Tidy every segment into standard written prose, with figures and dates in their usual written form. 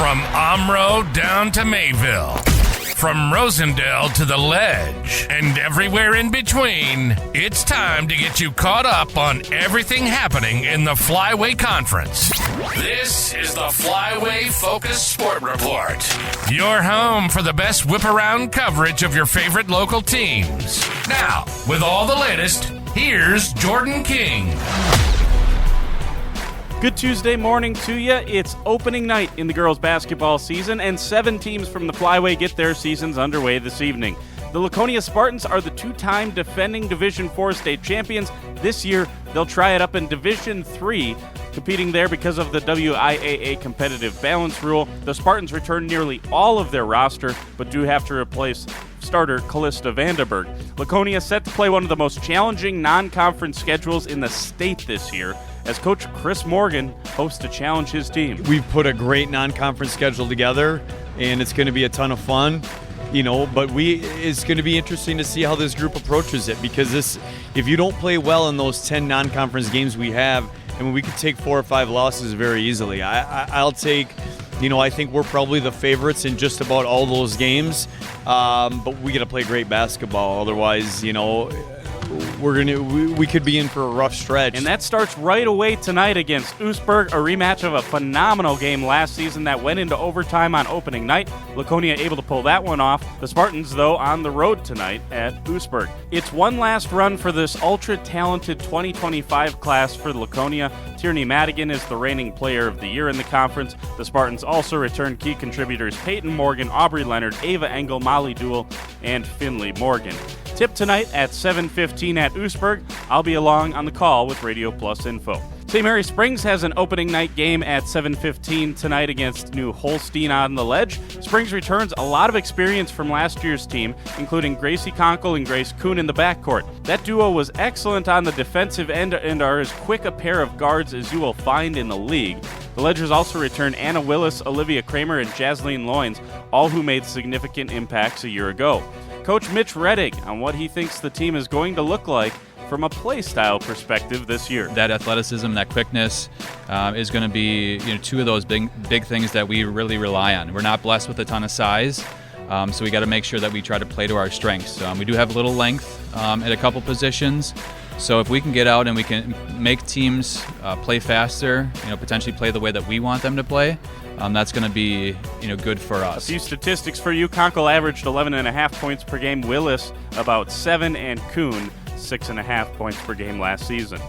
From Omro down to Mayville, from Rosendale to the Ledge, and everywhere in between, it's time to get you caught up on everything happening in the Flyway Conference. This is the Flyway Focus Sport Report, your home for the best whip-around coverage of your favorite local teams. Now, with all the latest, here's Jordan King. Good Tuesday morning to you. It's opening night in the girls' basketball season, and 7 teams from the Flyway get their seasons underway this evening. The Laconia Spartans are the 2-time defending Division IV state champions. This year, they'll try it up in Division III, competing there because of the WIAA competitive balance rule. The Spartans return nearly all of their roster, but do have to replace starter Callista Vandenberg. Laconia set to play one of the most challenging non-conference schedules in the state this year, as Coach Chris Morgan hopes to challenge his team. We've put a great non-conference schedule together, and it's going to be a ton of fun. But it's going to be interesting to see how this group approaches it, because if you don't play well in those 10 non-conference games we have, we could take 4 or 5 losses very easily. I think we're probably the favorites in just about all those games, but we got to play great basketball. Otherwise, we could be in for a rough stretch. And that starts right away tonight against Oostburg, a rematch of a phenomenal game last season that went into overtime on opening night. Laconia able to pull that one off. The Spartans, though, on the road tonight at Oostburg. It's one last run for this ultra-talented 2025 class for Laconia. Tierney Madigan is the reigning player of the year in the conference. The Spartans also return key contributors Peyton Morgan, Aubrey Leonard, Ava Engel, Molly Duell, and Finley Morgan. Tip tonight at 7:15 at Oostburg. I'll be along on the call with Radio Plus Info. St. Mary Springs has an opening night game at 7:15 tonight against New Holstein on the Ledge. Springs returns a lot of experience from last year's team, including Gracie Conkle and Grace Kuhn in the backcourt. That duo was excellent on the defensive end and are as quick a pair of guards as you will find in the league. The Ledgers also return Anna Willis, Olivia Kramer, and Jasleen Loynes, all who made significant impacts a year ago. Coach Mitch Reddick on what he thinks the team is going to look like from a play style perspective this year. That athleticism, that quickness is going to be 2 of those big things that we really rely on. We're not blessed with a ton of size, so we got to make sure that we try to play to our strengths. We do have a little length at a couple positions, so if we can get out and we can make teams play faster, potentially play the way that we want them to play, that's going to be good for us. A few statistics for you. Conkle averaged 11.5 points per game. Willis about 7, and Kuhn 6.5 points per game last season.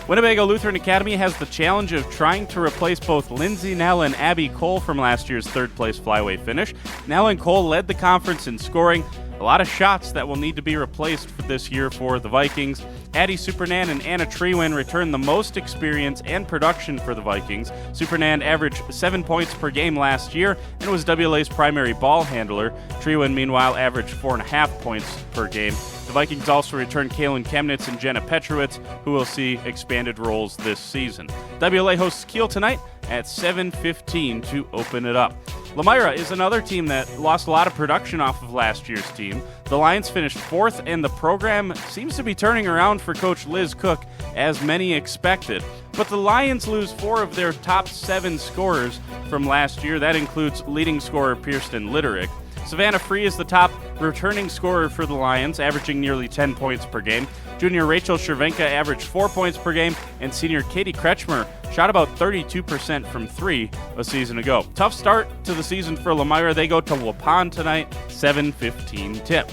Winnebago Lutheran Academy has the challenge of trying to replace both Lindsay Nell and Abby Cole from last year's third-place Flyway finish. Nell and Cole led the conference in scoring. A lot of shots that will need to be replaced for this year for the Vikings. Addie Supernan and Anna Trewin return the most experience and production for the Vikings. Supernan averaged 7 points per game last year and was WLA's primary ball handler. Trewin, meanwhile, averaged 4.5 points per game. The Vikings also return Kaylin Chemnitz and Jenna Petrowitz, who will see expanded roles this season. WLA hosts Kiel tonight at 7:15 to open it up. Lemira is another team that lost a lot of production off of last year's team. The Lions finished 4th, and the program seems to be turning around for Coach Liz Cook, as many expected. But the Lions lose 4 of their top 7 scorers from last year. That includes leading scorer Kirsten Litterick. Savannah Free is the top returning scorer for the Lions, averaging nearly 10 points per game. Junior Rachel Cervenka averaged 4 points per game, and senior Katie Kretschmer shot about 32% from 3 a season ago. Tough start to the season for Lemira. They go to Waupun tonight, 7:15 tip.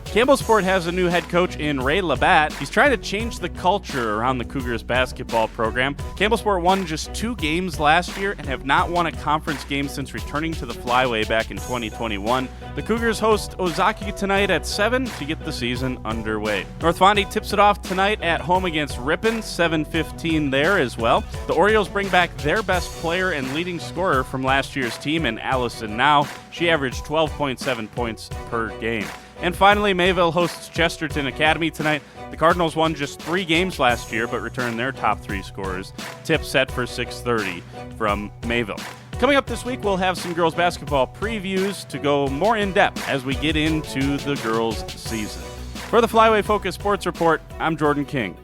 Campbellsport has a new head coach in Ray Labatt. He's trying to change the culture around the Cougars basketball program. Campbellsport won just 2 games last year and have not won a conference game since returning to the Flyway back in 2021. The Cougars host Ozaki tonight at 7 to get the season underway. North Fondy tips it off tonight at home against Ripon, 7:15 there as well. The Orioles bring back their best player and leading scorer from last year's team in Allison Now. She averaged 12.7 points per game. And finally, Mayville hosts Chesterton Academy tonight. The Cardinals won just 3 games last year, but returned their top 3 scorers. Tip set for 6:30 from Mayville. Coming up this week, we'll have some girls basketball previews to go more in depth as we get into the girls season. For the Flyway Focus Sports Report, I'm Jordan King.